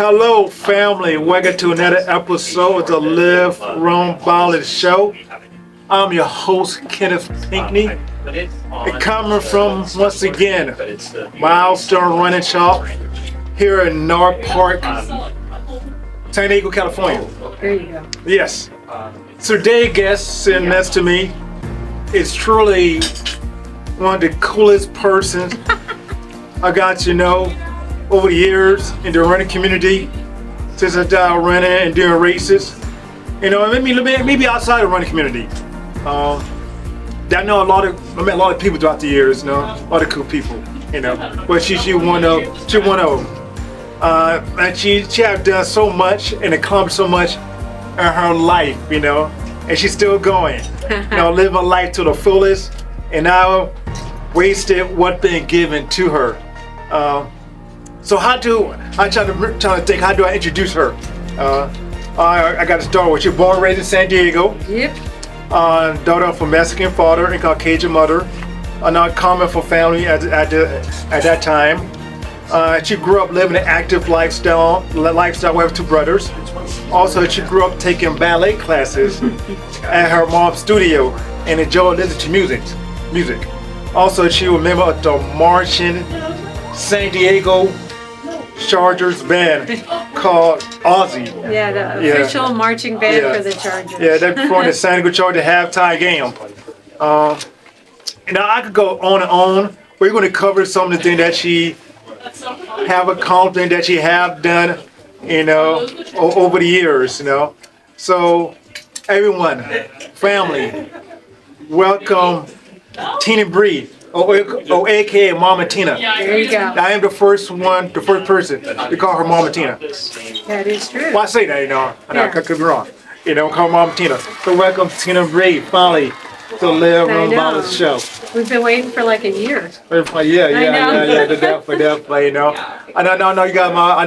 Hello, family. Welcome to another episode of the Live Run Boundless show. I'm your host, Kenneth Pinkney. And coming from, once again, Milestone Running Shop here in North Park, San Diego, California. There you go. Yes. So today's guest sitting next to me is truly one of the coolest persons I got to know over the years in the running community since I started running and doing races. You know, maybe outside the running community. I met a lot of people throughout the years, you know, a lot of cool people, you know. But she's one of them. And she have done so much and accomplished so much in her life, you know, and she's still going. You know, living life to the fullest, and now wasted what been given to her. So I'm trying to think, how do I introduce her? I got to start with, you're born and raised in San Diego. Yep. Daughter of a Mexican father and Caucasian mother. Not common for family at that time. She grew up living an active lifestyle with two brothers. Also, she grew up taking ballet classes at her mom's studio and enjoyed listening to music. Also, she was a member of the marching San Diego Chargers band called Aussie. Yeah, the official marching band for the Chargers. Yeah, they performed the San Diego Chargers halftime game. Now I could go on and on. We're going to cover some of the things that she have accomplished, that she have done, you know, over the years, you know. So, everyone, family, welcome Tina Bree. AKA Momma Tina. There you go. I am the first person to call her Momma Tina. That is true. Well, I say that, you know, I could be wrong. You know, call Momma Tina. So welcome Tina Bree, finally, to the Live Run Boundless show. We've been waiting for like a year. Yeah, definitely, you know. I know you got my, I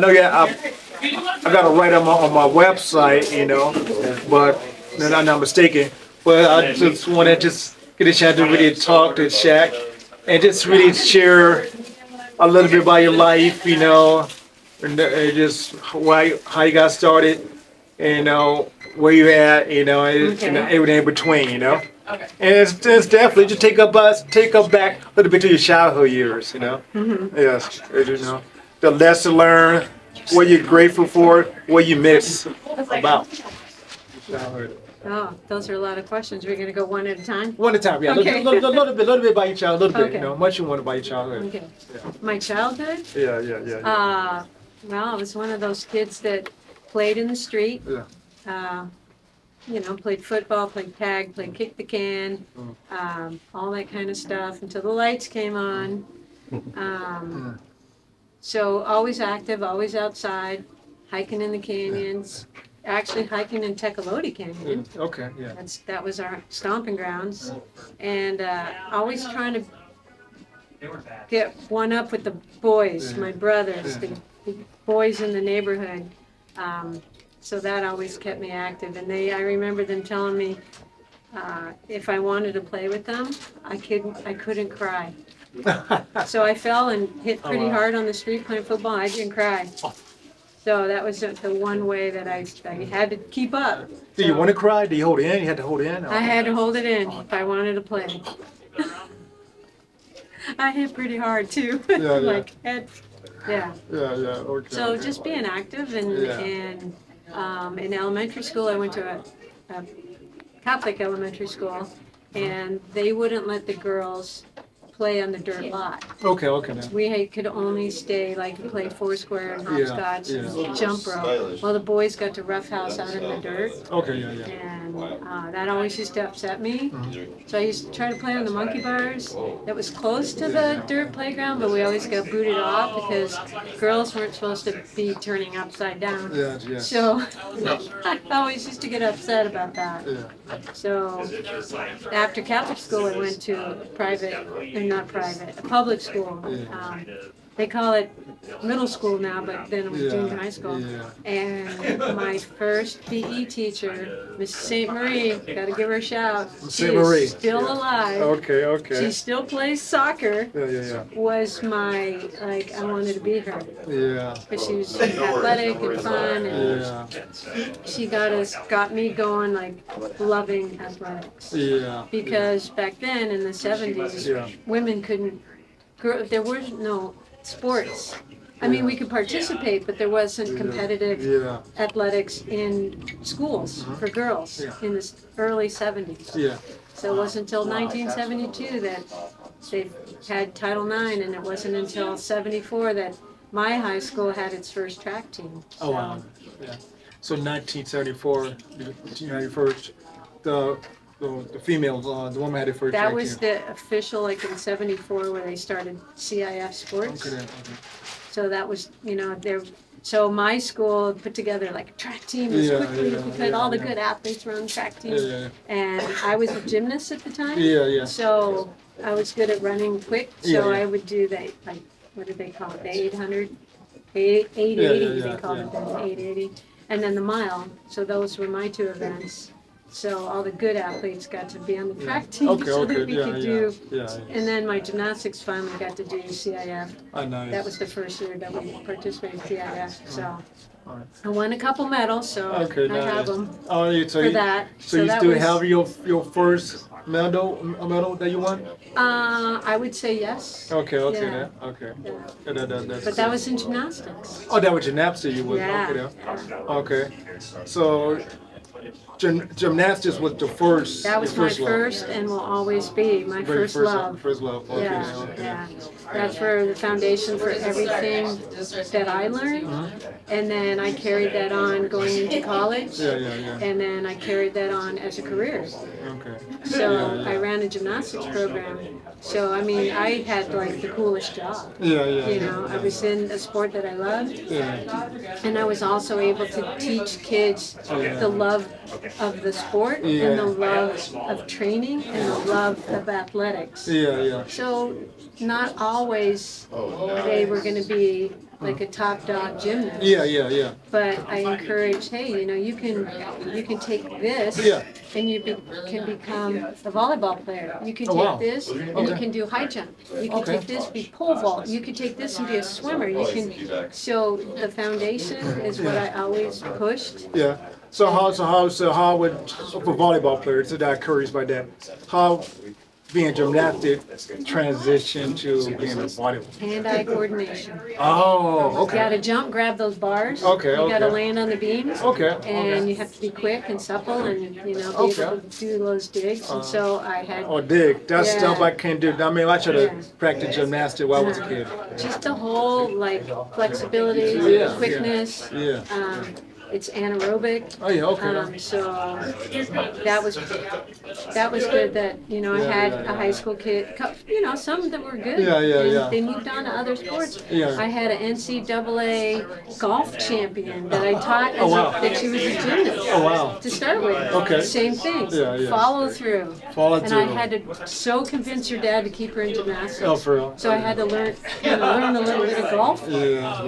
got to write on my website, you know, but I'm not mistaken. But I just want to get a chance to really talk to Shaq and just really share a little bit about your life, you know, and just how you got started, you know, where you at, you know, and everything in between, you know. Okay. And it's definitely just take up back a little bit to your childhood years, you know. Mm-hmm. Yes, you know, the lesson learned, what you're grateful for, what you miss about childhood. Oh, those are a lot of questions. We're going to go one at a time? One at a time, yeah. Okay. A little bit about your childhood, you know, much you want about your childhood. Okay. Yeah. My childhood? Yeah. Well, I was one of those kids that played in the street. Yeah. You know, played football, played tag, played kick the can, all that kind of stuff until the lights came on. So always active, always outside, hiking in the canyons. Actually hiking in Tecolote Canyon. Okay, yeah. That was our stomping grounds. And always trying to get one up with the boys, my brothers, the boys in the neighborhood. So that always kept me active. And I remember them telling me if I wanted to play with them, I couldn't cry. So I fell and hit pretty hard on the street playing football. I didn't cry. So that was the one way that I had to keep up. Did you want to cry? Did you hold it in? You had to hold it in? I had to hold it in if I wanted to play. I hit pretty hard too. Like head. Yeah. Okay. So just being active and in elementary school, I went to a Catholic elementary school, and they wouldn't let the girls play on the dirt lot. Okay. We could only stay, play foursquare and hopscotch and jump rope. Well, the boys got to roughhouse out in the dirt. Okay, yeah. And that always used to upset me. Mm-hmm. So I used to try to play on the monkey bars. That was close to the dirt playground, but we always got booted off because girls weren't supposed to be turning upside down. Yeah. So I always used to get upset about that. Yeah. So after Catholic school, I went to a public school. they call it middle school now, but then it was junior high school. Yeah. And my first PE teacher, Miss St. Marie, gotta give her a shout. St. Marie. Is still alive. Okay. She still plays soccer. Yeah. Was my, like, I wanted to be her. Yeah. But she was athletic and fun, and Yeah. she got me going, like, loving athletics. Yeah. Because back then in the 70s, Yeah. women couldn't, there were no sports. I mean, we could participate, but there wasn't competitive Yeah. athletics in schools for girls in the early 70s. Yeah. So it wasn't until 1972 that they had Title IX, and it wasn't until 74 that my high school had its first track team. Oh wow. Yeah. So 1974, the first, the female, the woman had her first. That track was team. the official, like in 74, where they started CIF sports. Okay. So that was, there. So my school put together like a track team as quickly as we could. All the good athletes were on the track team. Yeah. And I was a gymnast at the time. Yeah. So I was good at running quick. So Yeah. I would do the, like, what did they call it? The 800? 880, they called it then, 880. And then the mile. So those were my two events. So all the good athletes got to be on the track team so that we could do. And then my gymnastics finally got to do CIF. I know. That was the first year that we participated in CIF. So Alright. I won a couple medals, so I have them Oh, for that. So you that still was, have your first medal that you won? I would say yes. Okay. Yeah. Okay. Yeah. That's But that was in gymnastics. Oh, that was gymnastics you was. Yeah. Okay. So gymnastics was the first. That was my first and will always be my first love. First love. Okay. Yeah. That's for the foundation for everything that I learned. And then I carried that on going into college. Yeah. And then I carried that on as a career. Okay. So I ran a gymnastics program. So I mean, I had like the coolest job. Yeah. I was in a sport that I loved, Yeah. and I was also able to teach kids the love of the sport and the love of training and the love of athletics. Yeah. So not always they were going to be like a top dog gymnast. Yeah. But I encourage, hey, you can take this and you can become a volleyball player. You can take this and you can do high jump. You can take this, be pole vault. You can take this and be a swimmer. You can. So the foundation is what I always pushed. Yeah. So how would for volleyball players, so that curious by that, how being gymnastic transition to being a volleyball? Hand-eye coordination. Oh, You okay. gotta jump, grab those bars. Okay, You gotta okay. land on the beams. Okay. And you have to be quick and supple and, be able to do those digs. And so I had Oh, dig. That's Yeah. stuff I can't do. I mean, I should have Yeah. practiced gymnastics while I was a kid. just the whole, like, flexibility, Yeah. quickness. Yeah. It's anaerobic. Oh, yeah, okay. So that was good that, I had a high school kid, some that were good. Yeah, and they moved on to other sports. Yeah. I had an NCAA golf champion that I taught that she was a gymnast. Oh, wow. To start with. Okay. Same thing. Yeah. Follow through. Follow And through. I had to so convince her dad to keep her in gymnastics. Oh, for real? So I had to learn a little bit of golf. Yeah.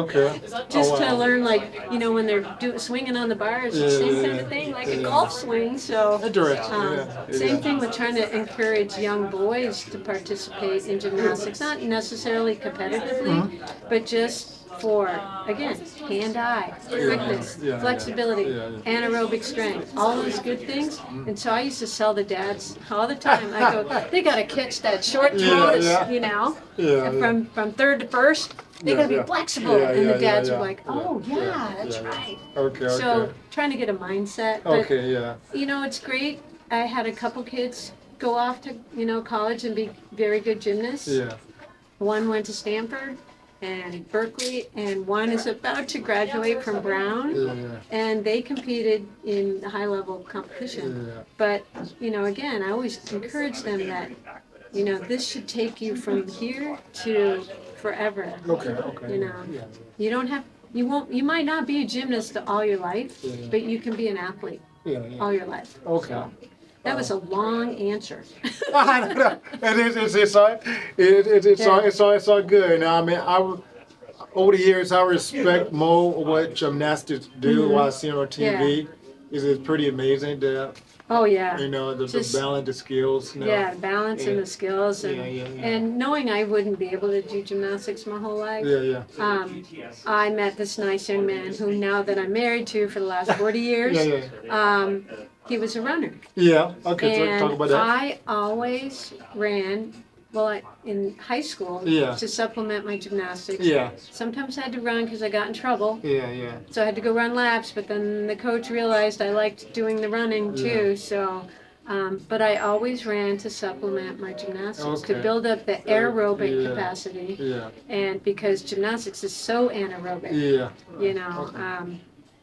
Okay. Just Oh, wow. to learn, like, when they're swinging on the bars, the same kind of thing, like a golf swing. So Interesting. same thing with trying to encourage young boys to participate in gymnastics, not necessarily competitively, but just for, again, hand-eye, quickness, flexibility, anaerobic strength, all those good things. And so I used to sell the dads all the time. I go, they got to catch that short throw, from third to first. They got to be flexible. And the dads were like, oh, yeah, that's right. Okay. So trying to get a mindset. But, Okay. Yeah. it's great. I had a couple kids go off to, college and be very good gymnasts. Yeah. One went to Stanford and Berkeley, and one is about to graduate from Brown. Yeah. And they competed in high-level competition. Yeah. But, again, I always encourage them that, this should take you from here to forever. Okay. Yeah. You don't have, you might not be a gymnast all your life, but you can be an athlete all your life. Okay. That was a long answer. I don't know. It's all good. Now, I mean, over the years, I respect more what gymnastics do while I see them on TV. It's pretty amazing that, Oh yeah. you know, the Just- balance, the skills. You know. Yeah, balance and the skills, and Yeah. and knowing I wouldn't be able to do gymnastics my whole life. Yeah. I met this nice young man who, now that I'm married to for the last 40 years, he was a runner. Yeah. Okay, so And talk about that. I always ran, in high school, Yeah. to supplement my gymnastics. Yeah. Sometimes I had to run because I got in trouble. Yeah. So I had to go run laps, but then the coach realized I liked doing the running too. So, but I always ran to supplement my gymnastics, to Okay. build up the aerobic Yeah. capacity. Yeah. And because gymnastics is so anaerobic, Yeah. you know,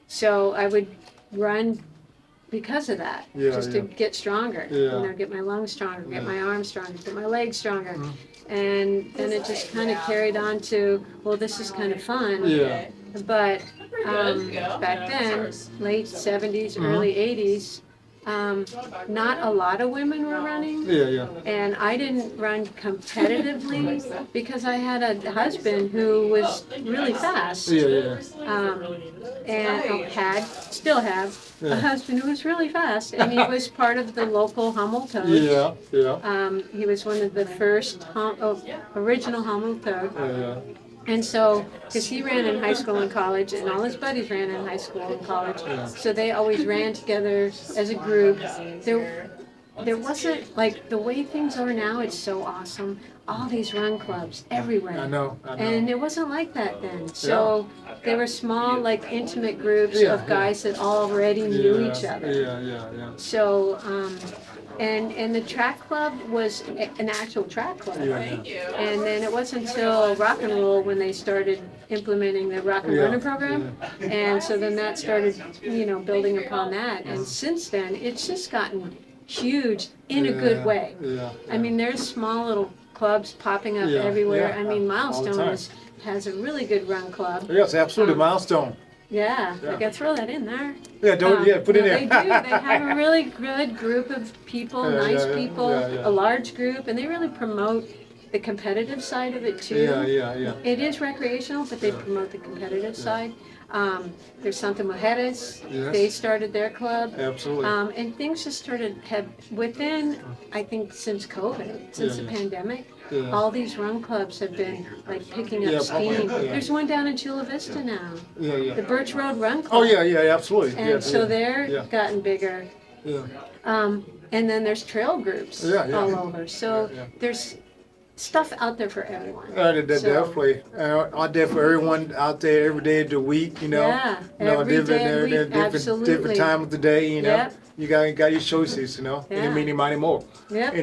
so I would run because of that, just to get stronger, you know, get my lungs stronger, get my arms stronger, get my legs stronger. And then it just kind of carried on to, well, this is kind of fun. Yeah. But back then, late 70s, early 80s, not a lot of women were running. Yeah. And I didn't run competitively because I had a husband who was really fast. Yeah. And still have, a husband who was really fast. And he was part of the local Hummel Toads. Yeah. He was one of the first original Hummel Toad. Yeah. And so, because he ran in high school and college, and all his buddies ran in high school and college, so they always ran together as a group. There wasn't, like, the way things are now, it's so awesome. All these run clubs everywhere. I know. And it wasn't like that then. So they were small, like, intimate groups of guys that already knew each other. Yeah. So, and the track club was an actual track club. Yeah. And then it wasn't until rock and roll when they started implementing the rock and running program. And so then that started, building upon that. And since then, it's just gotten huge in a good way. Yeah. I mean, there's small little clubs popping up everywhere. I mean, Milestone has a really good run club. Yes, absolutely. Milestone. Yeah, I gotta throw that in there. Yeah, put it No, in they there. do. They have a really good group of people, nice people, yeah. a large group, and they really promote the competitive side of it too. Yeah. It is recreational, but they promote the competitive side. There's something with Hedis. Yes. They started their club. Absolutely. And things just started within, I think, since COVID, since the pandemic. Yeah. All these run clubs have been like picking up steam. There's one down in Chula Vista now, Yeah. the Birch Road Run Club. Oh yeah, absolutely. And so they're gotten bigger. Yeah. And then there's trail groups all over. So Yeah. there's stuff out there for everyone. Definitely. Out there for everyone out there every day of the week, Yeah, every day of the week, absolutely. different time of the day, Yep. You got your choices, any, meeny, miny, more. Yep.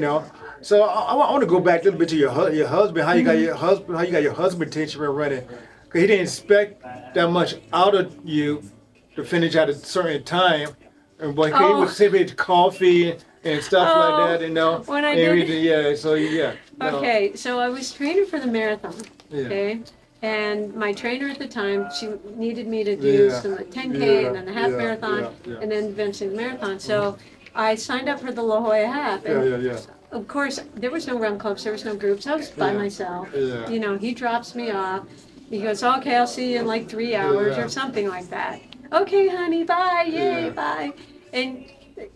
So I want to go back a little bit to your husband. How you got your husband? How you got your husband attention when running? Cause he didn't expect that much out of you to finish at a certain time, and boy, he was sipping coffee and stuff like that, When I and did. everything, so no. Okay, so I was training for the marathon. Yeah. Okay. And my trainer at the time, she needed me to do some 10K and then the half marathon, and then eventually the marathon. So I signed up for the La Jolla half. And Yeah. of course, there was no run clubs, there was no groups. I was by myself. Yeah. He drops me off. He goes, okay, I'll see you in like 3 hours or something like that. Okay, honey, bye, yay, bye. And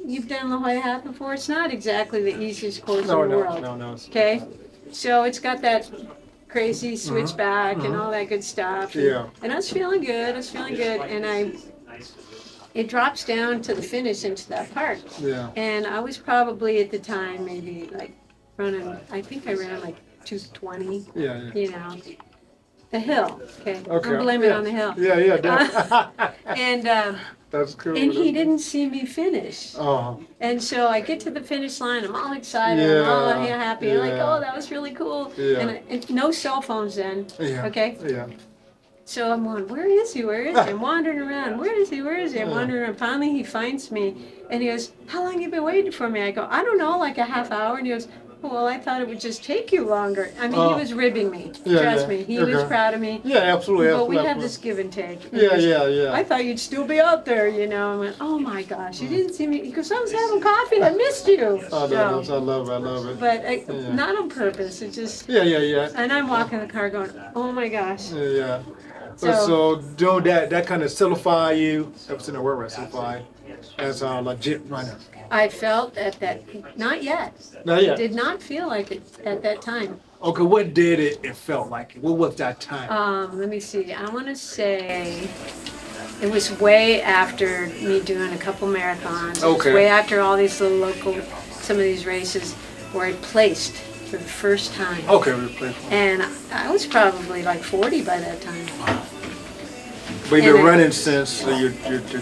you've done La Jolla half before. It's not exactly the easiest course in the world. No. Okay, so it's got that crazy switchback and all that good stuff. And I was feeling good. And it drops down to the finish into that part. Yeah. And I was probably at the time maybe like running, I think I ran like 220, Yeah. The hill, okay? Okay. Don't blame it on the hill. Yeah, definitely. And That's cool. and he didn't see me finish. Oh. And so I get to the finish line, I'm all excited, I'm all happy, I'm like, oh, that was really cool. Yeah. And no cell phones then, okay? Yeah. So I'm going, where is he? I'm wandering around, where is he? I'm wandering around. Finally he finds me and he goes, how long you been waiting for me? I go, I don't know, like a half hour. And he goes, Well, I thought it would just take you longer. I mean, he was ribbing me. Yeah, Trust yeah. me, he was Okay. proud of me. Yeah, absolutely. But we absolutely, have absolutely. this give and take. Yeah, yeah. I thought you'd still be out there, you know. I went, oh my gosh, you didn't see me. He goes, I was having coffee. I missed you. I love it. I love it. I love it. But Yeah. not on purpose. It just. Yeah, yeah, yeah. And I'm walking the car going, oh my gosh. Yeah, yeah. So- So doing that kind of solidify you. That's in the word, right? Solidify as a legit runner. I felt at that, not yet. Not yet. Did not feel like it at that time. Okay, what did it felt like? What was that time? Let me see. I want to say it was way after me doing a couple marathons. It was Okay. way after all these little local, some of these races where I placed for the first time. Okay, we played. And I was probably like 40 by that time. But you've and been I- running since your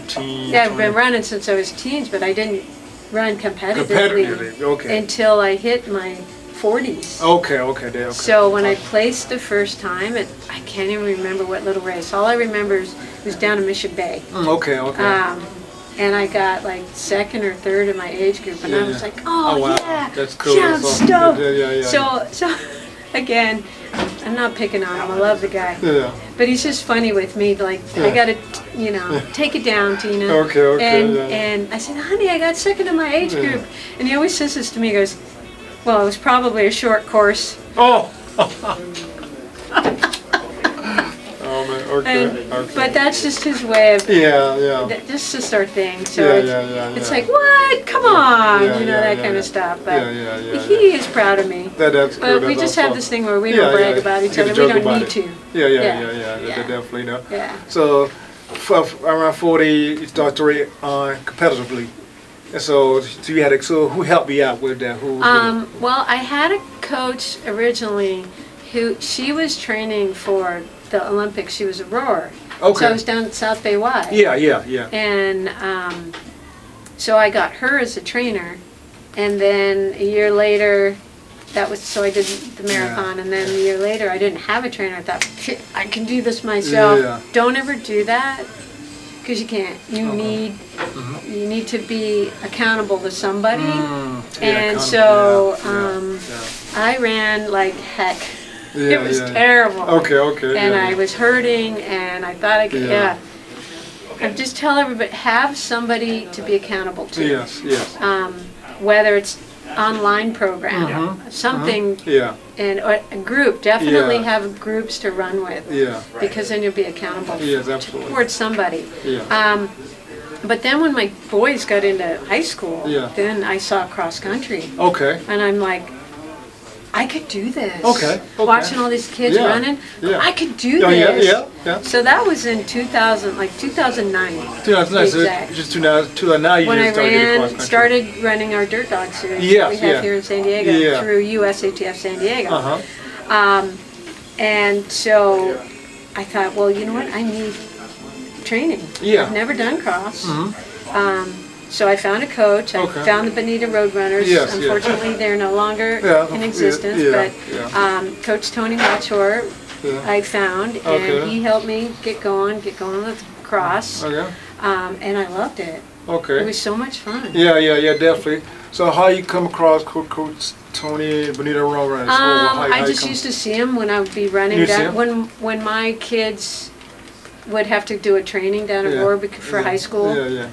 teen. Yeah, I've been 20. running since I was teens, but I didn't run competitively Competitively, okay. until I hit my 40s. Okay, okay, there. Okay. So when I placed the first time, I can't even remember what little race. All I remember is it was down in Mission Bay. Okay, okay. And I got like second or third in my age group, and Yeah, I was yeah. like, oh, wow, yeah, that's cool. yeah, I'm That's awesome. stoked. Yeah. So again, I'm not picking on him. I love the guy, Yeah. but he's just funny with me. Like I gotta, take it down, Tina. Okay, okay, And yeah. and I said, honey, I got second in my age Yeah. group, and he always says this to me. He goes, well, it was probably a short course. Oh. Oh man. Okay. And, okay. But that's just his way of. Yeah, yeah. That's just our thing. So Yeah, it's, yeah, yeah, it's yeah. like, what? Come on, Yeah, yeah, that yeah, kind yeah. of stuff. But Yeah. he is proud of me. That's But good. we That's just have awesome. this thing where we Yeah, don't brag yeah. about each You other. can We joke don't about need it. to. Yeah. Yeah. Definitely no. Yeah. So, around 40, you start to rate competitively. And so you had so who helped me out with that? Who? Well, I had a coach originally she was training for the Olympics. She was a rower. Okay. So I was down at South Bay Y. Yeah. And so I got her as a trainer, and then a year later, so I did the marathon, and then a year later I didn't have a trainer. I thought, I can do this myself. Yeah. Don't ever do that, because you can't. You need to be accountable to somebody. And so I ran like heck. It was terrible. Okay. And I was hurting, and I thought I could, I just tell everybody, have somebody to be accountable to. Yes. Whether it's online program, something, and or a group, definitely Yeah. have groups to run with. Yeah. Because then you'll be accountable Yes, absolutely. towards somebody. Yeah. But then when my boys got into high school, Yeah. then I saw cross country. Okay. And I'm like, I could do this. Okay. Watching all these kids Yeah. running, Yeah. I could do Oh, this. yeah. So that was in 2009. 2009, so Exact. just 2009 you When I just started getting cross country. started running our dirt dog series Yes, that we have yeah. here in San Diego Yeah. through USATF San Diego. Uh-huh. And so I thought, well, you know what? I need training. Yeah. I've never done cross. So I found a coach. I Okay. found the Bonita Roadrunners. Yes, yeah. Unfortunately, they're no longer Yeah, in existence. yeah, But Coach Tony Machor, Yeah. I found, and Okay. he helped me get going with cross. Okay. And I loved it. Okay. It was so much fun. Yeah, definitely. So how you come across Coach Tony Bonita Roadrunners? I just used to see him when I would be running You see down. him? When my kids would have to do a training down at Yeah. Warwick for high school. Yeah.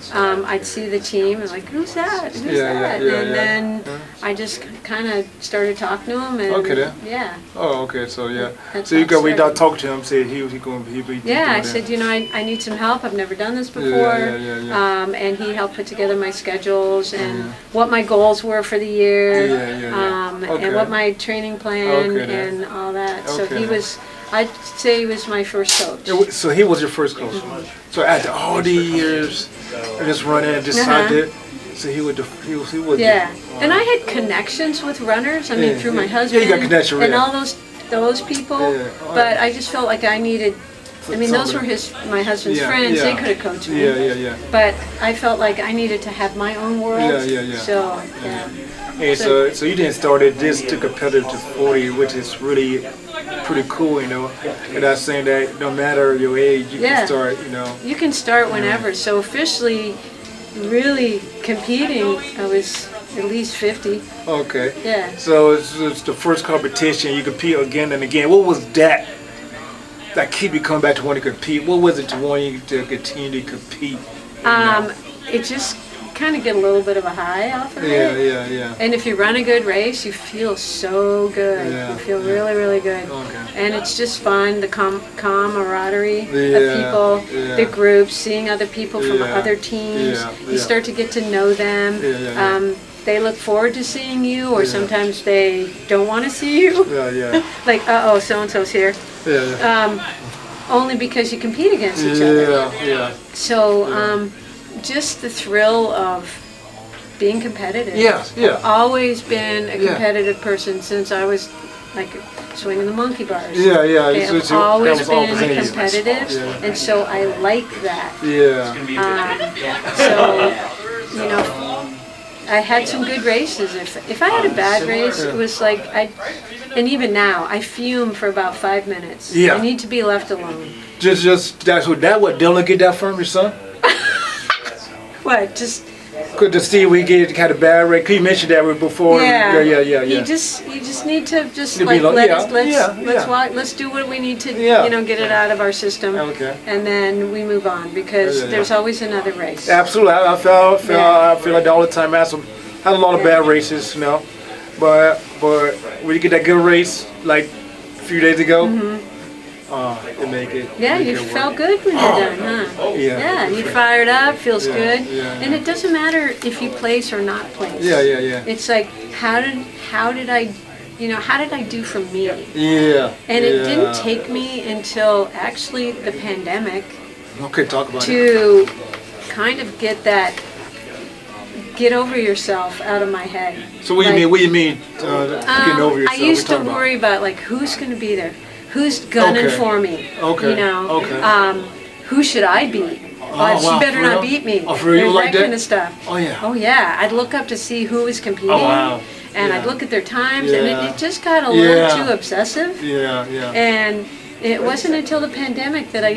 I'd see the team and like, who's that? Who's Yeah, that? yeah, and yeah. then Yeah. I just kind of started talking to him. And Okay, then. yeah. Oh, okay. So yeah. That's So you how it got we started. talked to him. Said he going he be. Yeah, I doing said, that. I need some help. I've never done this before. Yeah. And he helped put together my schedules and what my goals were for the year. Yeah. Okay. And what my training plan Okay, then. and all that. So Okay, he then. was, I'd say he was my first coach. So he was your first coach. So after all these years of just running and decided, so he would. Yeah, and I had connections with runners. I mean, Yeah, through my yeah. husband Yeah, you got connection, and yeah. all those people. Yeah. But I just felt like I needed. I mean, those were my husband's Yeah, friends. They yeah. could have coached me. Yeah. But I felt like I needed to have my own world. Yeah. So yeah. And so you didn't start it this to competitive to 40, which is really pretty cool, And I'm saying that no matter your age, you Yeah. can start, You can start whenever. So officially, really competing, I was at least 50. Okay. Yeah. So it's the first competition. You compete again and again. What was that keep you coming back to want to compete? What was it to want you to continue to compete? It just kind of get a little bit of a high off of it. Yeah. And if you run a good race, you feel so good. Yeah, You feel really, really good. Okay. And it's just fun, the camaraderie of Yeah, people, yeah. the groups, seeing other people from Yeah, other teams. yeah, You yeah. start to get to know them. Yeah. They look forward to seeing you, or Yeah. sometimes they don't want to see you. Yeah. Like, uh-oh, so-and-so's here. Yeah. Only because you compete against each other. Yeah. So, just the thrill of being competitive. Yeah. I've always been a Yeah. competitive person since I was like swinging the monkey bars. Yeah. Okay, It's- I've always that was all been the things. competitive, Yeah. and so I like that. Yeah. So, you know, I had some good races. If I had a bad race, it was like and even now, I fume for about 5 minutes. Yeah. I need to be left alone. Just that's what Dylan get that from your son? What? Just Good to see we get kind of bad rate. You mentioned that before. yeah. Yeah. You just need to just To be like like- let's walk, let's do what we need to Yeah. get it out of our system. Okay. And then we move on because Yeah. there's always another race. Absolutely. I feel Yeah. like that all the time. I had a lot of bad races, but when you get that good race like a few days ago, it make it. Yeah, make you it felt work. good when you're done, huh? Yeah. Yeah, you fired up, feels Yeah, good. yeah. And it doesn't matter if you place or not place. Yeah. It's like how did I do for me? Yeah. And it yeah. didn't take me until actually the pandemic Okay, talk about it. to kind of get over yourself out of my head. So what do you Like, mean? What do you mean? Getting over yourself? I used What to you talking worry about like who's going to be there, who's gunning Okay. for me. Okay. You know. Okay. Who should I beat? wow, She better for not real? beat me. Oh, for real? There's Like that that? kind of stuff. Oh yeah. Oh yeah, I'd look up to see who was competing. Oh, wow. And Yeah. I'd look at their times, and Yeah. it just got a little Yeah. too obsessive. Yeah. And it wasn't until the pandemic that I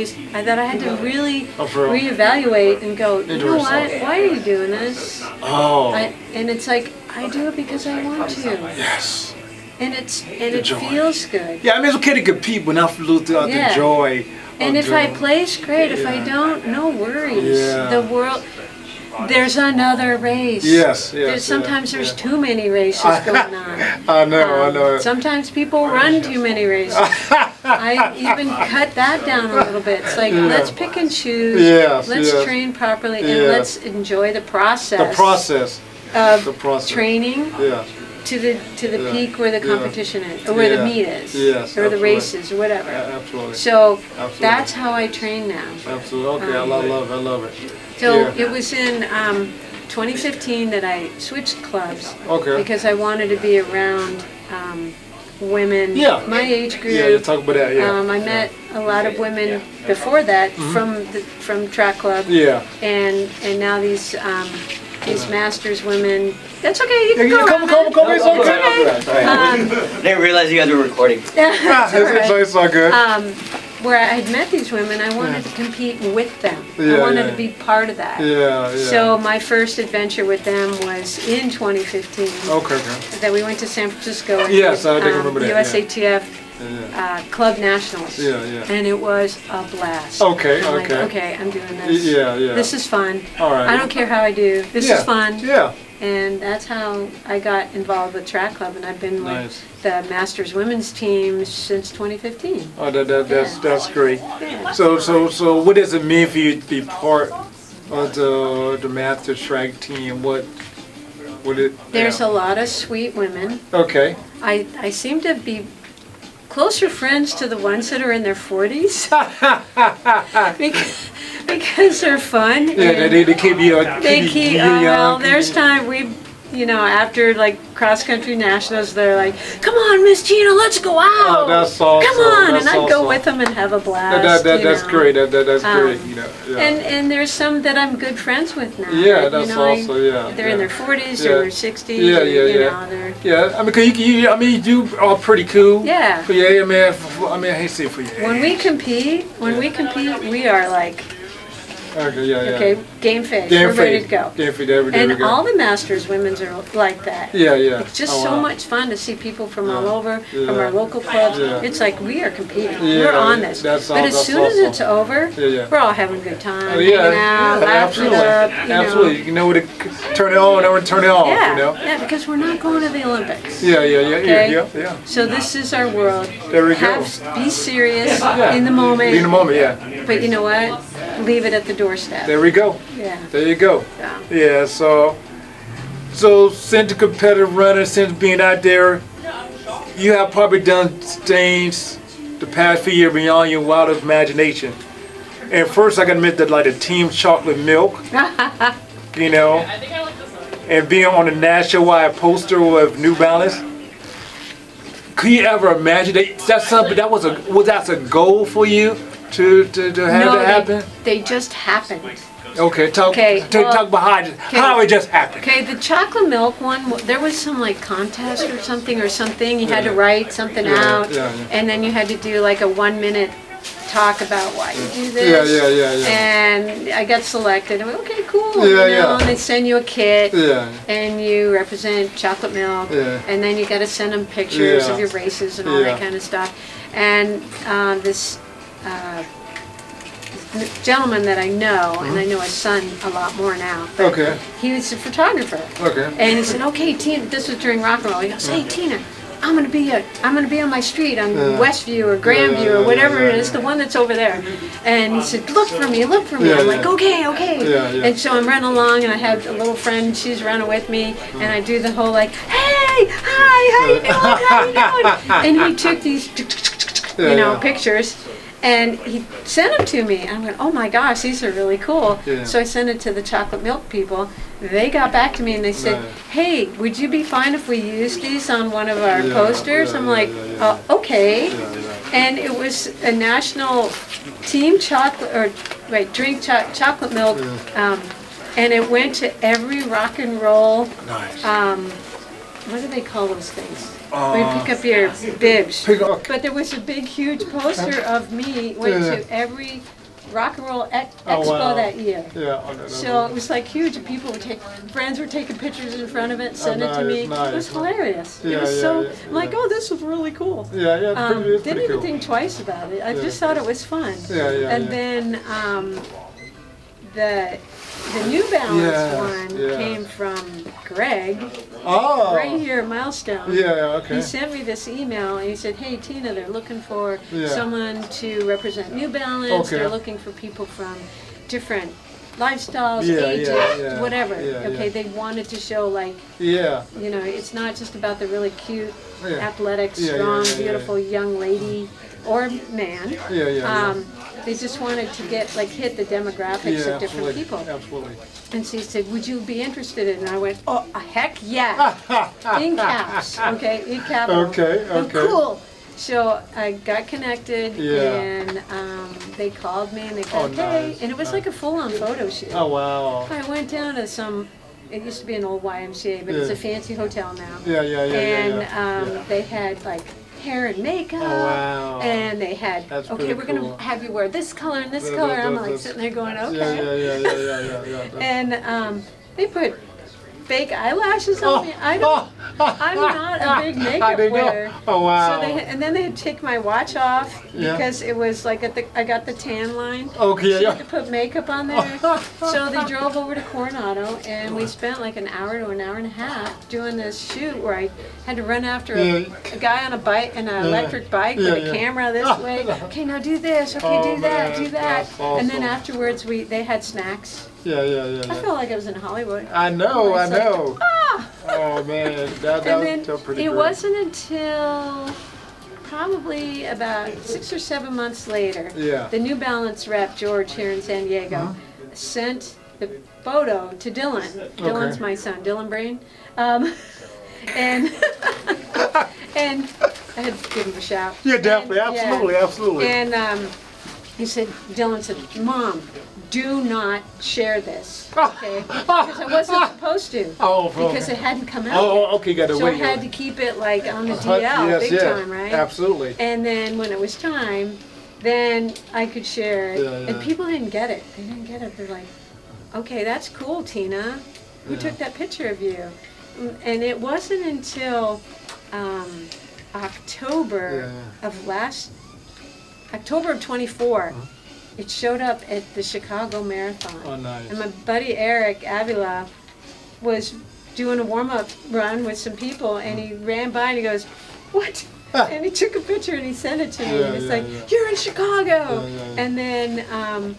had to really Oh, for real? reevaluate and go, you know what? Interesting. Why are you doing this? Oh. And it's like I do it because I want to, Yes. and it joy. feels good. Yeah, I mean it's okay to compete, but not lose out Yeah. the joy. And of if I doing- place, great. If I Yeah. don't, no worries. Yeah. The world. There's another race. Yes. Sometimes there's yeah. too many races going on. I know. Sometimes people run too many races. I even cut that down a little bit. It's like, let's pick and choose. Yes, Let's yes. train properly, and Yes. let's enjoy the process. The process. of the process. training Yeah. to the Yeah. peak where the Yeah. competition is, or where the Yeah. meet is, Yes, or absolutely. the races, or whatever. Absolutely. So Absolutely. that's how I train now. Absolutely. Okay. I love it. So Yeah. it was in 2015 that I switched clubs Okay. because I wanted to be around women Yeah. my age group. Yeah. You talk about that. Yeah. I met a lot of women before that from track club, yeah. and now these masters women. That's okay. You can Yeah, go. come. It's okay. Okay. I didn't realize you guys were recording. That's all right. It's all good. Where I had met these women, I wanted to compete with them. Yeah, I wanted yeah. to be part of that. Yeah. So my first adventure with them was in 2015. Okay. That we went to San Francisco and Yes, did, I think I remember that, yeah. USATF Yeah. Club Nationals. Yeah. And it was a blast. Okay. I'm like, Okay. okay, I'm doing this. Yeah. This is fun. All right. I don't care how I do. This Yeah. is fun. Yeah. And that's how I got involved with track club, and I've been Nice. with the Masters women's team since 2015. Oh, that's great. Yeah. So what does it mean for you to be part of the master track team? What would it? There's a lot of sweet women. Okay. I seem to be closer friends to the ones that are in their 40s because they're fun. Yeah, and they keep you. they keep. you Well, young, there's keep you- time we, after like cross country nationals, they're like, "Come on, Miss Tina, let's go out. Oh, that's awesome. Come on!" That's and I go awesome. with them and have a blast. That's you know. great. That's Um, great. Yeah. And there's some that I'm good friends with now. Yeah, that, that's I- awesome, yeah, They're in yeah. their 40s, Yeah. they're in their 60s. Yeah, and, yeah, you yeah. know, they're Yeah, I mean, 'cause you are pretty cool. Yeah. But yeah, man. I mean, I hate to say it for you. When we compete, we are like Okay, yeah, yeah. Okay, game face. Game We're ready face. to go. Game face, there we And go. all the Masters women's are like that. Yeah, yeah. It's just Oh, so wow. much fun to see people from all Yeah. over, Yeah. from our local clubs. Yeah. It's like we are competing. Yeah, We're on this. that's But as that's soon as awesome. it's over, Yeah, yeah. we're all having a good time, Oh, yeah, hanging out, yeah, laughing it absolutely. up. Absolutely. You know where to turn it on or turn it off, Yeah, you know? yeah, because we're not going to the Olympics. Yeah, yeah, yeah, Okay. yeah, yeah. So this is our world. There we go. Be serious Yeah. in the moment. Be in the moment, yeah. But you know what? Leave it at the doorstep. There we go. Yeah. There you go. Yeah. Yeah, so since the competitive runner, since being out there, you have probably done things the past few years beyond your wildest imagination. And first, I gotta admit that, like the team chocolate milk, you know, and being on the nationwide poster of New Balance. Could you ever imagine that's something that was that a goal for you to have that happen? They just happened. Okay, talk about how it just happened. Okay, the chocolate milk one, there was some like contest or something. You had to write something out, yeah. and then you had to do like a 1-minute talk about why you do this. Yeah. And I got selected. I went, okay, cool. Yeah. And they send you a kit, Yeah. and you represent chocolate milk, Yeah. and then you got to send them pictures Yeah. of your races and all Yeah. that kind of stuff. And this gentleman that I know, and I know his son a lot more now, but Okay. he was a photographer. Okay. And he said, "Okay, Tina." This was during rock and roll. He goes, "Hey, Tina, I'm gonna be on my street on Westview or Grandview or whatever it is, the one that's over there." And he said, "Look for me, look for me." Yeah, I'm yeah. like, "Okay." Yeah. And so I'm running along, and I have a little friend. She's running with me, and I do the whole like, "Hey, hi, how you doing? How you doing?" And he took these, Yeah. pictures. And he sent them to me. And I went, oh my gosh, these are really cool. Yeah. So I sent it to the chocolate milk people. They got back to me and they said, Nice. hey, would you be fine if we used these on one of our Yeah, posters? yeah, I'm yeah, like, yeah. Okay. Yeah. And it was a national team drink chocolate milk. And it went to every rock and roll, Nice. what do they call those things? Where you pick up your bibs. But there was a big, huge poster of me, went Yeah. to every rock and roll expo Oh, wow. that year. Yeah. So it was like huge, and people would friends were taking pictures in front of it, send it to me. nice, It was nice. hilarious. Yeah, It was yeah, so, yeah, I'm like, yeah. oh, this was really cool. Yeah. It's Didn't pretty even cool. think twice about it. I Yeah. just thought it was fun. Yeah. And then the New Balance one yeah. came from Greg, Oh. right here at Milestone. Yeah. Okay. He sent me this email and he said, hey Tina, they're looking for Yeah. someone to represent New Balance. Okay. They're looking for people from different lifestyles, Yeah, ages, yeah. whatever. Yeah, Okay, yeah. they wanted to show like, Yeah. it's not just about the really cute, Yeah. athletic, Yeah, yeah, strong, yeah, beautiful young lady or man. Yeah. They just wanted to hit the demographics of different people. Absolutely. And she said, would you be interested in it? And I went, oh, heck yeah. In caps, okay, in capital. Okay. Oh, cool. So I got connected, Yeah. and they called me, and they said, Oh, okay. nice, And it was like a full-on photo shoot. Oh wow. I went down to it used to be an old YMCA, but it's Yeah. a fancy hotel now. Yeah. And they had like hair and makeup. Oh, wow. And they had, That's okay, pretty we're going cool. to have you wear this color and this Yeah, color. I'm that's- like sitting there going, okay. Yeah. And they put fake eyelashes on me. I'm not a big makeup wearer. Oh wow. So and then they had to take my watch off Yeah. because it was like I got the tan line. Okay, So you yeah. had to put makeup on there. So they drove over to Coronado, and we spent like an hour to an hour and a half doing this shoot where I had to run after a guy on a bike, an electric bike with a camera this way. Okay, now do this. Okay, Oh, do that. man, Do that. that's And then awesome. afterwards, they had snacks. Yeah. I felt like I was in Hollywood. I know. It's like, Oh man, that And was then still pretty it great. wasn't until probably about 6 or 7 months later, Yeah. the New Balance rep, George, here in San Diego, sent the photo to Dylan. Dylan's my son, Dylan Brain. And and I had to give him a shout. Yeah, definitely, And, absolutely. And he said, Dylan said, Mom, do not share this, okay? Because I wasn't supposed to. Oh, Because it hadn't come out Oh, yet. okay, got to So I wait. had to keep it like on the DL, Yes, big yes, time, right? Absolutely. And then when it was time, then I could share it. Yeah, yeah. And people didn't get it. They didn't get it. They're like, okay, that's cool, Tina. Who Yeah. took that picture of you? And it wasn't until October October of 24, it showed up at the Chicago Marathon. Oh, nice. And my buddy Eric Avila was doing a warm-up run with some people, and he ran by and he goes, "What?" And he took a picture and he sent it to me. Yeah, and it's yeah, like, yeah. "You're in Chicago." Yeah, yeah, yeah. And then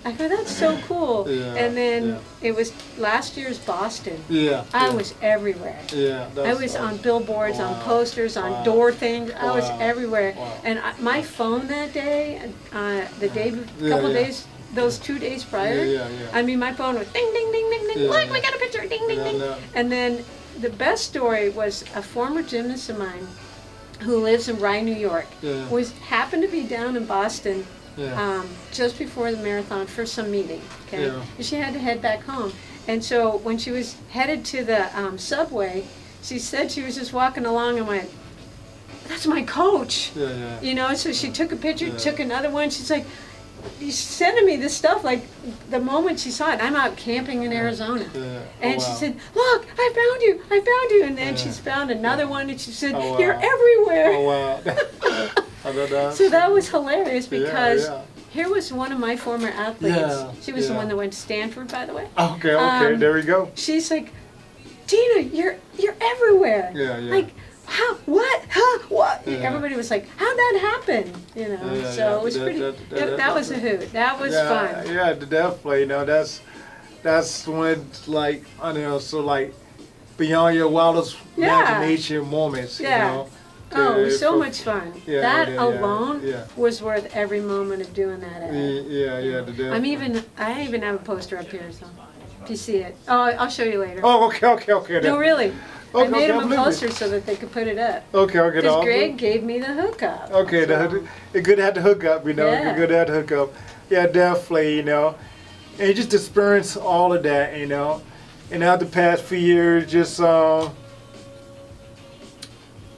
I go, "That's so cool." Yeah, And then yeah. it was last year's Boston. Yeah. I yeah. was everywhere. Yeah. I was on billboards, on Wow. posters, on Wow. door things. I was Wow. everywhere. Wow. And my phone that day, the day, Yeah, couple yeah. days, those 2 days prior, Yeah, yeah, yeah. I mean, my phone was ding, ding, ding, ding, ding. Yeah, Look, yeah. we got a picture. Ding, ding, Yeah, ding. no. And then the best story was a former gymnast of mine who lives in Rye, New York, Yeah. happened to be down in Boston Yeah. just before the marathon for some meeting. Okay, Yeah. and she had to head back home. And so when she was headed to the subway, she said she was just walking along and went, "That's my coach." Yeah, yeah. You know, so she took a picture, Yeah. took another one. She's like, "She's sending me this stuff." Like the moment she saw it, I'm out camping in Arizona. Yeah. And Oh, she wow. said, "Look, I found you, I found you." And then Yeah. she's found another one, and she said, Oh, wow. "You're everywhere." Oh, wow. I know that. So that was hilarious Yeah, because yeah. here was one of my former athletes. Yeah, She was the yeah. one that went to Stanford, by the way. Okay, okay, there we go. She's like, "Tina, you're everywhere." Yeah, yeah. Like, how? What? Huh? What? Yeah. Everybody was like, "How'd that happen?" You know. Yeah, So yeah. it was That- pretty. that- That was a hoot. That was yeah, fun. Yeah, definitely. You know, that's when like I don't know, so like beyond your wildest Yeah. imagination moments. Yeah. You know. Oh, it was so for- much fun. Yeah, That yeah, yeah, alone yeah. was worth every moment of doing that. Ed. Yeah, yeah. I even have a poster up here, so if you see it. Oh, I'll show you later. Oh, okay. No, then. really. I Okay, made okay, I them a believe it. poster so that they could put it up. Okay. Because no, Greg gave me the hookup. Okay, so. it's good to have the hookup, you know. Yeah. Good to have the hookup. Yeah, definitely, you know. And just experience all of that, you know. And now the past few years, just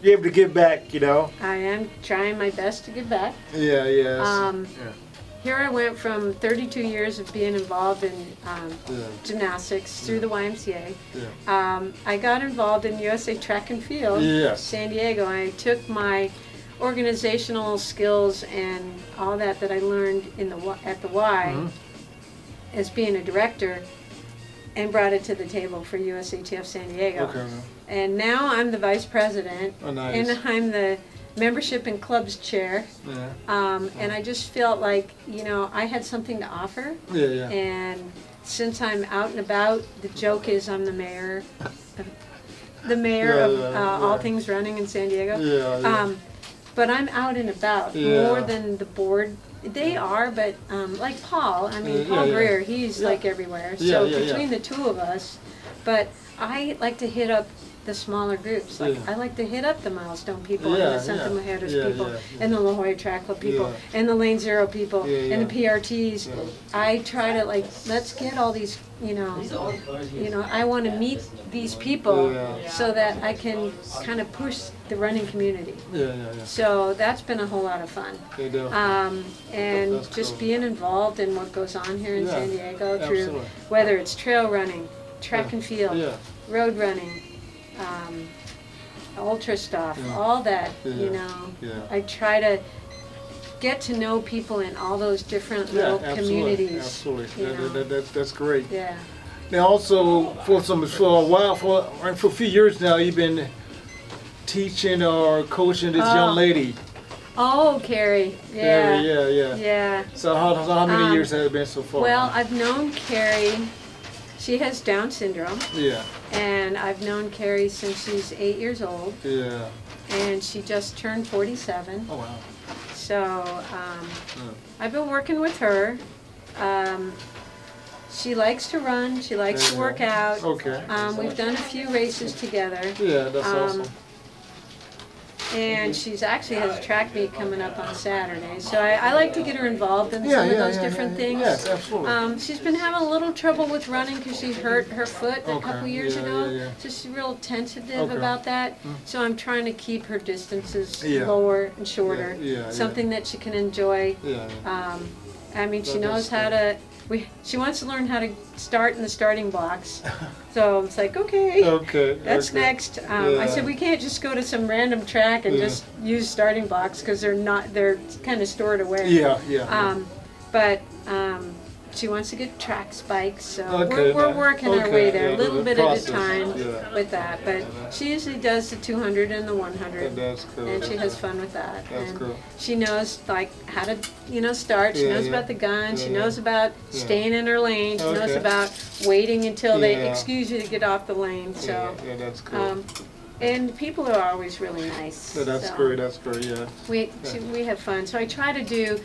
be able to give back, you know. I am trying my best to give back. Yeah, yes. Yeah. Here I went from 32 years of being involved in Yeah. gymnastics through the YMCA. Yeah. I got involved in USA Track and Field, Yes. San Diego. I took my organizational skills and all that I learned at the Y Mhm. as being a director and brought it to the table for USATF San Diego. Okay. And now I'm the vice president, Oh, nice. and I'm the membership and clubs chair. Yeah. And I just felt like, I had something to offer. Yeah, yeah. And since I'm out and about, the joke is I'm the mayor. The mayor Yeah, of yeah, all yeah. things running in San Diego. Yeah, yeah. But I'm out and about Yeah. more than the board. They are, but like Paul, Yeah, Paul yeah. Greer, he's Yeah. like everywhere. Yeah, So yeah, yeah. between the two of us, but I like to hit up the smaller groups. Like Yeah. I like to hit up the milestone people Yeah, and the Santa yeah. Mujeres Yeah, people yeah, yeah. and the La Jolla Track Club people Yeah. and the Lane Zero people Yeah, and the yeah. PRTs. Yeah. I try to let's get all these, I want to meet these people Yeah. so that I can kind of push the running community. Yeah. So that's been a whole lot of fun. Yeah, definitely. And That's just cool. being involved in what goes on here in Yeah, San Diego through absolutely. whether it's trail running, track Yeah, and field, yeah. road running, ultra stuff, Yeah. all that, Yeah, yeah. I try to get to know people in all those different Yeah, little absolutely. communities. Absolutely. you know. That's great. Yeah. Now, also for a while, for a few years now, you've been teaching or coaching this young lady. Oh, Carrie. Yeah, Yeah. yeah. Yeah. So how many Um, years has it been so far? Well, I've known Carrie. She has Down syndrome, Yeah, and I've known Carrie since she's 8 years old, yeah. and she just turned 47. Oh wow. So I've been working with her. She likes to run. She likes to Yeah. work out. Okay. We've done a few races together. Yeah, that's Um, awesome. and she's actually has a track meet coming up on Saturday. So I like to get her involved in some of those different things. Yes, absolutely. She's been having a little trouble with running because she hurt her foot a couple years ago. So she's real tentative about that. So I'm trying to keep her distances lower and shorter. Something that she can enjoy. I mean, she knows how to. She wants to learn how to start in the starting blocks. So it's like, okay, that's next. I said we can't just go to some random track and just use starting blocks because they're kind of stored away. But she wants to get track spikes, so we're working our way there, a little bit at a time with that. But she usually does the 200 and the 100, and she has fun with that. And she knows like how to start. She knows about the gun. She knows about staying in her lane. She knows about waiting until they excuse you to get off the lane. So that's cool. And people are always really nice. So that's great. That's great. Yeah. We have fun. So I try to do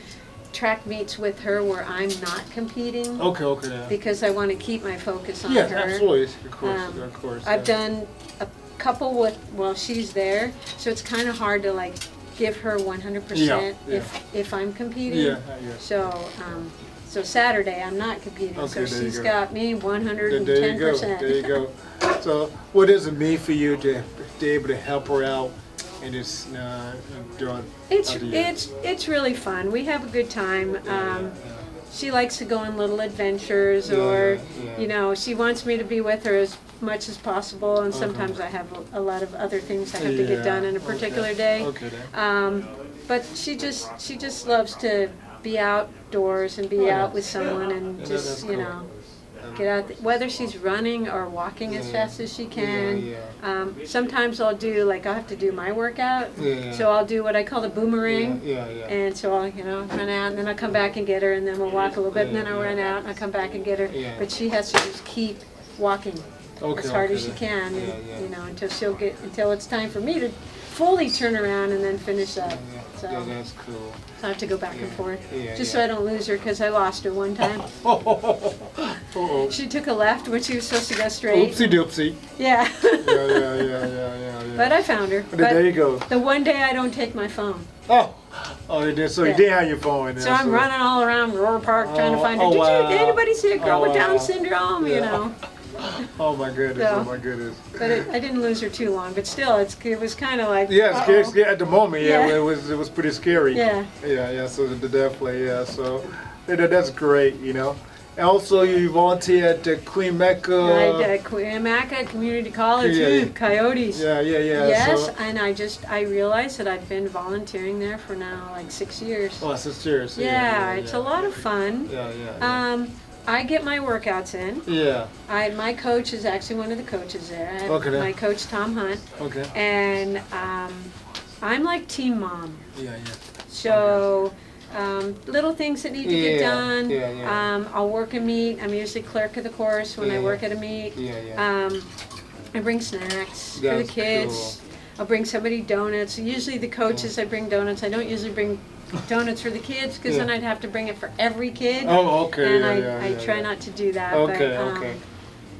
track meets with her where I'm not competing. Because I want to keep my focus on her. Absolutely. Of course. I've done a couple while she's there, so it's kind of hard to like give her 100% if I'm competing. So Saturday I'm not competing, so she's got me 110%. There you go. So what does it mean for you to be able to help her out? And it's it's really fun. We have a good time. She likes to go on little adventures, or she wants me to be with her as much as possible. And sometimes I have a lot of other things I have to get done in a particular day. But she just loves to be outdoors and be out with someone and just get out, whether she's running or walking as fast as she can. Sometimes I'll have to do my workout, so I'll do what I call the boomerang, and so I'll run out, and then I'll come back and get her, and then we'll walk a little bit, and then I'll run out, and I'll come back and get her. But she has to just keep walking as hard as she can, and, until it's time for me to fully turn around and then finish up. So that's cool. So I have to go back and forth, so I don't lose her, because I lost her one time. She took a left when she was supposed to go straight. Oopsie doopsie. Yeah. Yeah. But I found her. There you go. The one day I don't take my phone. You did. So you did have your phone. So I'm running all around Roar Park trying to find her. Did anybody see a girl with Down syndrome? Oh my goodness! Oh my goodness! But I didn't lose her too long. But still, it was kind of like scary at the moment. It was pretty scary. Yeah. So definitely, So that's great. And also, you volunteer at Queen Mecca. At Queen Mecca Community College, Coyotes. Yes, and I realized that I've been volunteering there for now like 6 years. Oh, 6 years. It's a lot of fun. I get my workouts in. My coach is actually one of the coaches there. I have my coach, Tom Hunt. And I'm like team mom. So little things that need to get done. I'll work a meet. I'm usually clerk of the course when I work at a meet. I bring snacks for the kids. Cool. I'll bring somebody donuts. Usually the coaches, I bring donuts. I don't usually bring donuts for the kids, because then I'd have to bring it for every kid. And I try not to do that. But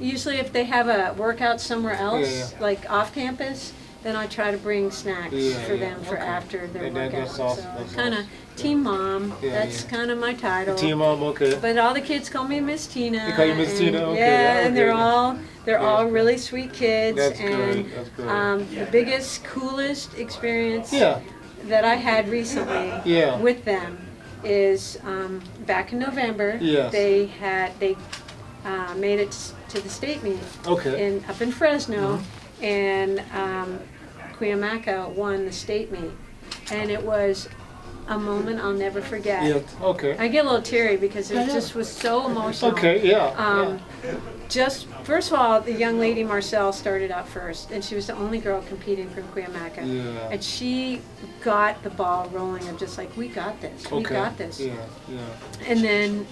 usually if they have a workout somewhere else, like off campus, then I try to bring snacks for them for after their workout. So kind of team mom. That's kind of my title. Team mom, But all the kids call me Miss Tina. They call you Miss Tina? And they're all really sweet kids. That's and great. That's great. The biggest, coolest experience that I had recently with them is back in November. They made it to the state meet up in Fresno, and Cuyamaca won the state meet, and it was a moment I'll never forget. I get a little teary because it just was so emotional. Just first of all, the young lady Marcelle started out first, and she was the only girl competing from Cuyamaca, and she got the ball rolling of just like, we got this, we got this. And then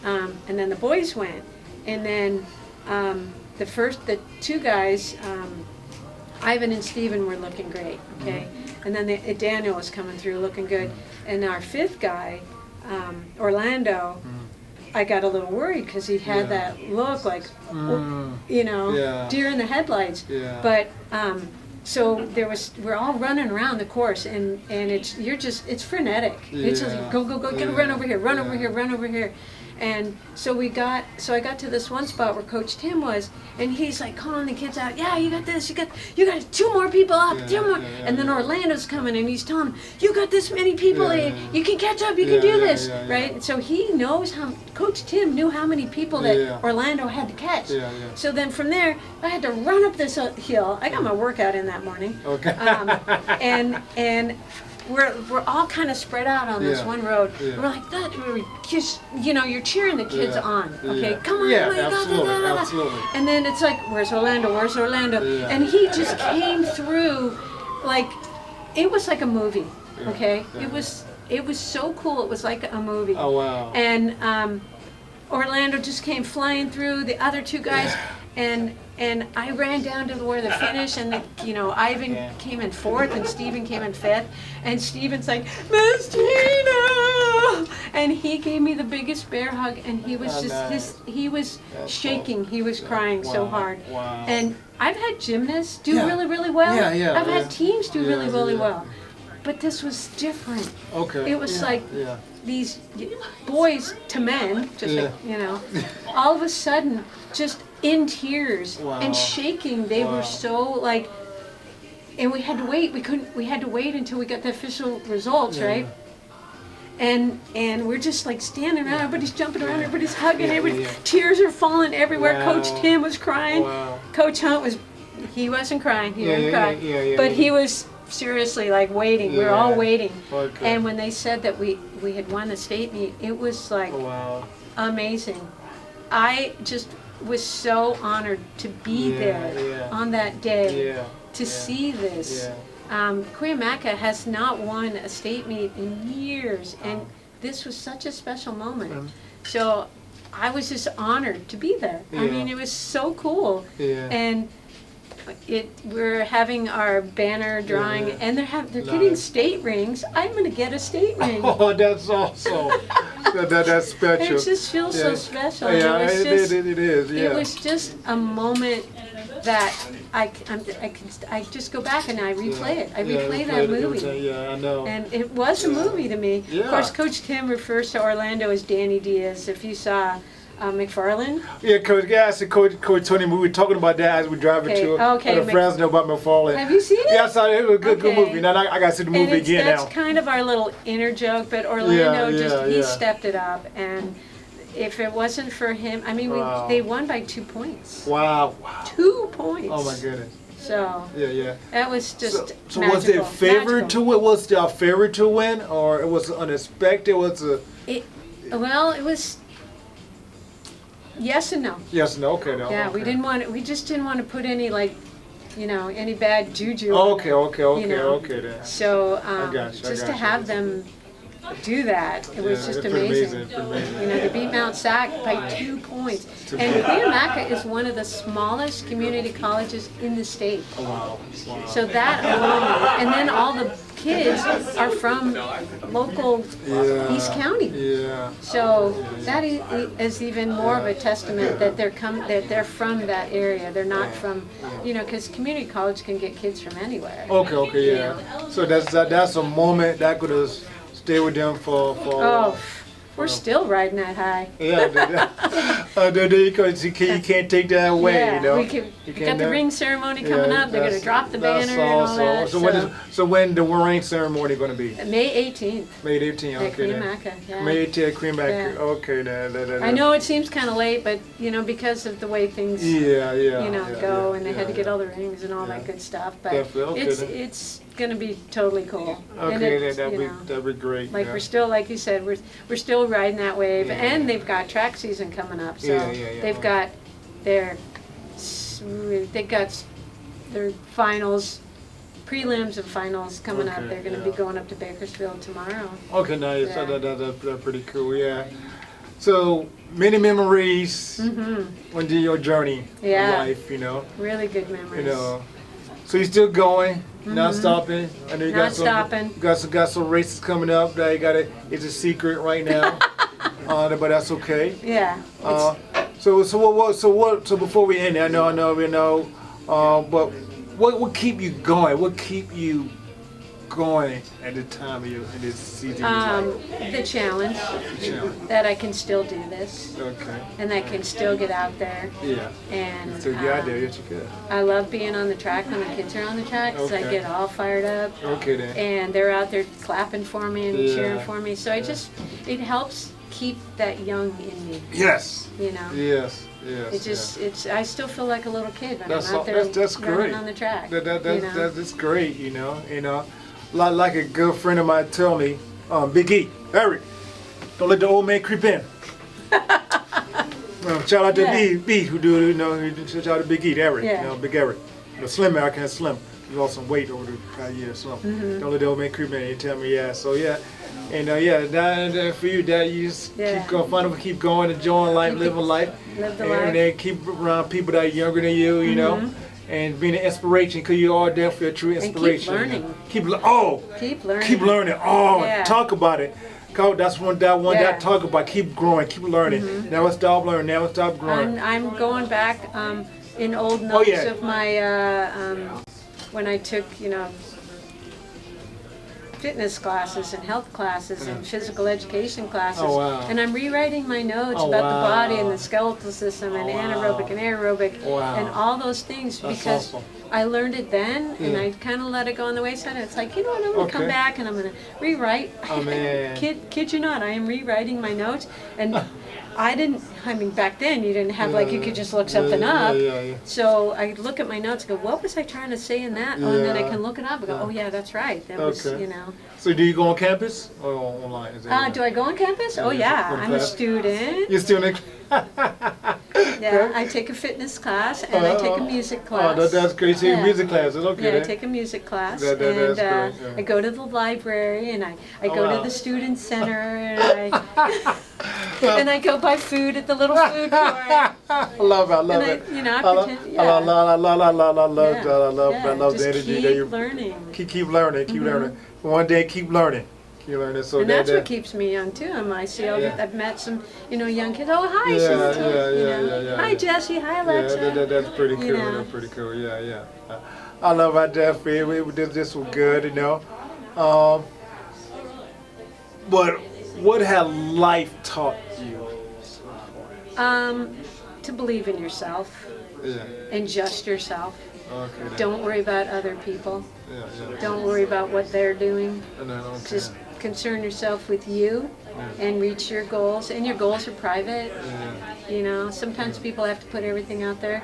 the boys went, and then the two guys, Ivan and Steven, were looking great, and then Daniel was coming through looking good, and our fifth guy, Orlando, I got a little worried because he had that look like, deer in the headlights. But so we're all running around the course, and it's frenetic. It's just Yeah. go, run over here, run over here, run over here. And so I got to this one spot where Coach Tim was, and he's like calling the kids out. Yeah, you got this. You got 2 more people up. 2 more. And then Orlando's coming, and he's telling them, you got this many people. You can catch up. You can do this, right? And so he knows Coach Tim knew how many people that Orlando had to catch. So then from there, I had to run up this hill. I got my workout in that morning. Okay. And we're all kind of spread out on this one road. We're like that. We're just, you're cheering the kids on. Okay, come on, absolutely. And then it's like, where's Orlando? Where's Orlando? And he just came through, like it was like a movie. Okay, it was so cool. It was like a movie. Oh wow. And Orlando just came flying through. The other 2 guys. And I ran down to where the finish, and Ivan came in 4th, and Steven came in 5th, and Steven's like, Miss Tina, and he gave me the biggest bear hug, and he was he was shaking, he was crying so hard. Wow. And I've had gymnasts do really, really well. I've had teams do really, really well, but this was different. Okay. It was like these boys to men, just like, all of a sudden, just in tears and shaking. They were so like, and we had to wait. We had to wait until we got the official results, right? And we're just like standing around. Everybody's jumping around. Everybody's hugging. Tears are falling everywhere. Wow. Coach Tim was crying. Wow. Coach Hunt he wasn't crying. He didn't cry. But he was seriously like waiting. We were all waiting. Okay. And when they said that we had won the state meet, it was like amazing. I just was so honored to be there on that day to see this. Cuyamaca has not won a state meet in years, and this was such a special moment. So I was just honored to be there. I mean, it was so cool. And we're having our banner drawing, and they're getting state rings. I'm gonna get a state ring. Oh, that's awesome. That's special. It just feels so special. Yeah, it is. Yeah. It was just a moment that I just go back and I replay it. I replay that movie. I know. And it was a movie to me. Yeah. Of course, Coach Tim refers to Orlando as Danny Diaz. If you saw McFarland. Yeah, Coach. Yeah, I said Coach Tony. We were talking about that as we were driving to Fresno about McFarland. Have you seen it? Yeah, I saw it. It was a good movie. Now I got to see the movie again now. That's kind of our little inner joke, but Orlando he stepped it up, and if it wasn't for him, I mean, they won by 2 points. Wow. 2 points. Oh my goodness. So yeah. That was just so magical. was it favorite to win? Was it our favorite to win, or it was unexpected? It was. Yes and no. Yes, no, okay, no. Yeah, okay. we just didn't want to put any any bad juju. Okay then. So I to have them do that, it was just amazing. They beat Mount Sac by 2 points. And Cuyamaca is one of the smallest community colleges in the state. Oh, wow. So that alone, and then all the kids are from local East County. Yeah. So that is even more of a testament that they're from that area. They're not from, because community college can get kids from anywhere. Okay, yeah. So that's a moment that could have stayed with them for. We're still riding that high. Yeah, you can't take that away. Yeah, we got the ring ceremony coming up. They're going to drop the banner and all that. So when the ring ceremony going to be? May 18th. May 18th. Okay. At Cuyamaca, yeah. May 18th at Cuyamaca. Yeah. Okay. I know it seems kind of late, but because of the way things go, and they had to get all the rings and all that good stuff. But it's going to be totally cool. Okay, that'd be great. Like we're still, like you said, we're still riding that wave, and they've got track season coming up. So they've got their finals, prelims and finals coming up. They're going to be going up to Bakersfield tomorrow. Okay, nice. Yeah. That's pretty cool. Yeah. So many memories on your journey in life. Really good memories. So you're still going, not stopping. I know you not stopping. Got some races coming up that it's a secret right now, but that's okay. Yeah. So So before we end, I know we know, but what keep you going? What keep you going at the time of your in this season of your life? The challenge Challenge. that I can still do this, Okay. and I can still get out there. Yeah. And So get out there, yes you could. I love being on the track when the kids are on the track because I Okay. get all fired up. Okay then. And they're out there clapping for me and Yeah. cheering for me. So it helps keep that young in me, Yes. you know. Yes. Yes. It just, I still feel like a little kid when That's I'm out all- there that's running great. on the track. That's great, you know. Like a good friend of mine told me, Big E, Eric, don't let the old man creep in. Shout out to Yeah. B, who do, shout out to Big E, Eric, Yeah. Big Eric. Slim man, I can't slim. He lost some weight over the past year, so don't let the old man creep in. He tell me, so yeah. And that for you, Dad, you just keep going, keep going, enjoying life, living life, Live the and life. then keep around people that are younger than you, you know, and being an inspiration because you are definitely a true keep inspiration. learning. Keep learning. Keep learning. Oh, Yeah. talk about it. That's one Yeah. that talk about. Keep growing, keep learning. Never stop learning, never stop growing. I'm going back in old notes yeah. of my when I took fitness classes and health classes and physical education classes, Oh, wow. and I'm rewriting my notes Oh, about wow. the body and the skeletal system and Oh, wow. anaerobic and aerobic Wow. and all those things That's because awesome. I learned it then and Yeah. I kind of let it go on the wayside. It's like, you know what, I'm going to come Okay. back and I'm going to rewrite. Oh, man. Kid you not, I am rewriting my notes and back then you didn't have you could just look something up. Yeah. So I look at my notes and go, what was I trying to say in that? Oh, and then I Yeah. can look it up and go, oh yeah, that's right. That was, Okay. you know. So do you go on campus or online? Is that Do I go on campus? Oh Yeah, yeah, go to I'm a class. student. You're still in. Yeah, I take a fitness class and I take a music class. Oh, that's great. So your Yeah. music classes, okay. Yeah, I then. take a music class That's and great, yeah. I go to the library and I go wow. to the student center and and I go buy food at the little food court. I love it. And I pretend, yeah. I love just the energy keep that you learning. keep learning, keep learning. One day, keep learning. So And that's what keeps me young too. I've met some, young kids. Oh, hi, Yeah, Susie. yeah. Hi, Jesse. Hi, Alexa. That's pretty cool. You know. That's pretty cool. Yeah. I love our Jeff. This was good, But what has life taught you? To believe in yourself Yeah. and just yourself. Okay. then. Don't worry about other people. Yeah. Don't worry about what they're doing. And then, okay. Just concern yourself with you and reach your goals. And your goals are private. Yeah. Sometimes people have to put everything out there.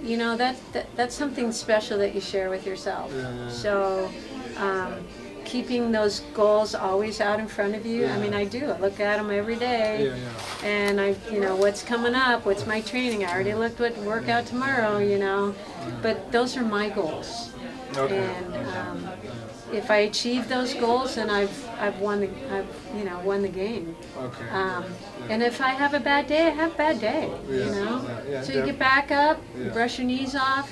Yeah. That's something special that you share with yourself. Yeah. So, keeping those goals always out in front of you. Yeah. I do. I look at them every day. Yeah. And what's coming up? What's my training? I already looked what workout tomorrow. But those are my goals. Okay. And if I achieve those goals, then I've won the game. Okay. And if I have a bad day, I have a bad day. Yeah, So you get back up, you brush your knees off,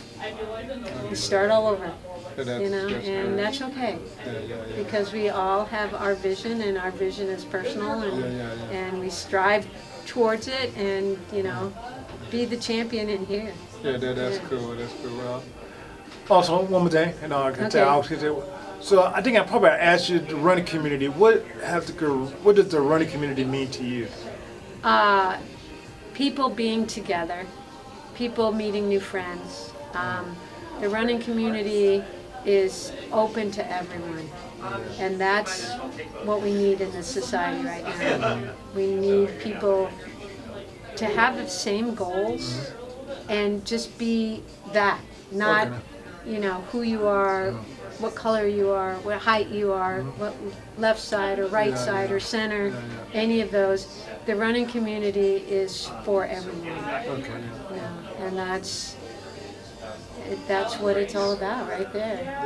you start all over. And that's okay. Yeah. Because we all have our vision, and our vision is personal, and Yeah. and we strive towards it, and be the champion in here. Yeah, that's cool. That's cool. Well, also, one more thing, and I can Okay. tell. So I think I probably asked you the running community. What does the running community mean to you? People being together, people meeting new friends. The running community is open to everyone, and that's what we need in this society right now. We need people to have the same goals and just be that, not who you are, what color you are, what height you are, what left side or right side or center, any of those. The running community is for everyone. Okay. And that's what it's all about right there.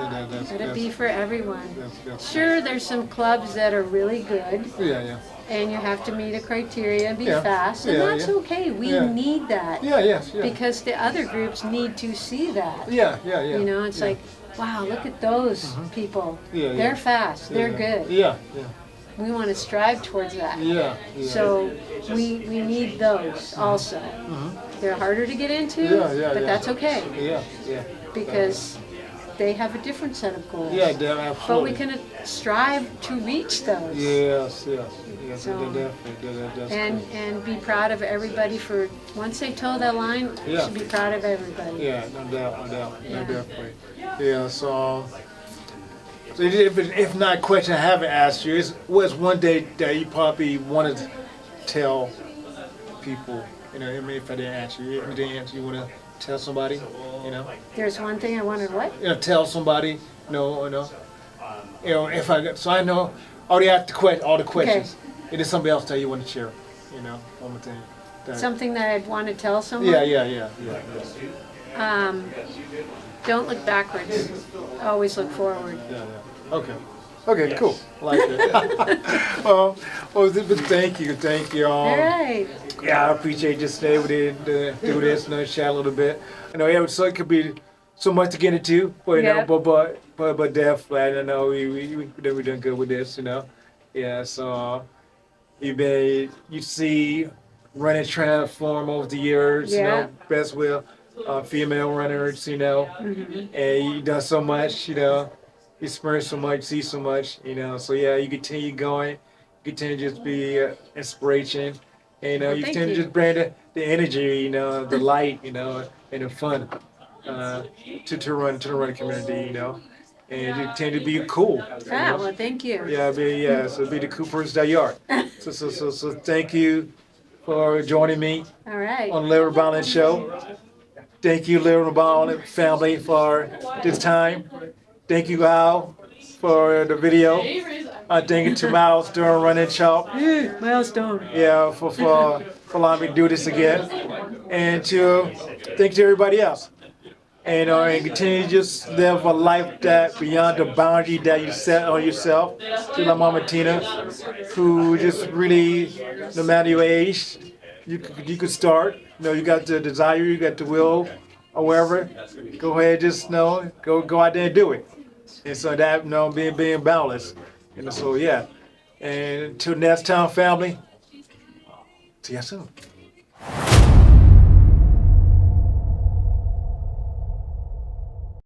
Let it be for everyone. That's Sure, there's some clubs that are really good, Yeah. and you have to meet a criteria and be Yeah. fast, and Yeah, that's yeah. okay. We Yeah. need that. Yes. Because the other groups need to see that. Yeah. It's like, wow, look at those people. Yeah. They're fast. They're good. Yeah. We want to strive towards that. Yeah. So we need those also. They're harder to get into, Yeah. but that's okay Yeah. because they have a different set of goals. Yeah, But absolutely. we can strive to reach those. Yes. So- Definitely. And be proud of everybody for, once they toe that line, you Yeah. should be proud of everybody. Yeah, no doubt, Yeah. definitely. Yeah, so if not a question I haven't asked you, what's one day that you probably want to tell people, I mean, if I didn't answer you, you want to tell somebody, There's one thing I wanted, what? tell somebody, if so I know, already asked all the questions. It is somebody else that you want to share, one more thing. Something that I'd want to tell someone? Yeah. Don't look backwards. Always look forward. Yeah. Okay, cool. I like it. well, thank you. All right. Yeah, I appreciate just staying with it, do this, chat a little bit. So it could be so much to get into, but but definitely, I know we done good with this, Yeah, so you see running transform over the years, Yeah. best with female runners, and you done so much, you experience so much, see so much, so yeah, you continue going, continue to just be inspiration, and Well, you thank continue to you. just bring the energy, the light, and the fun to the running community, and you tend to be cool. Well, thank you. So be the cool person that you are. So thank you for joining me All right. on the Run Boundless show. Thank you, Run Boundless family, for this time. Thank you, Al, for the video. Thank you to Miles during running shop. Milestone. Yeah, for allowing me to do this again. And thank you to everybody else. And continue to just live a life that beyond the boundary that you set on yourself. To my Momma Tina, who just really, no matter your age, you could start. You got the desire, you got the will, or wherever. Go ahead, just go out there and do it. And so that being boundless. And so yeah. And until next time, family. See you soon.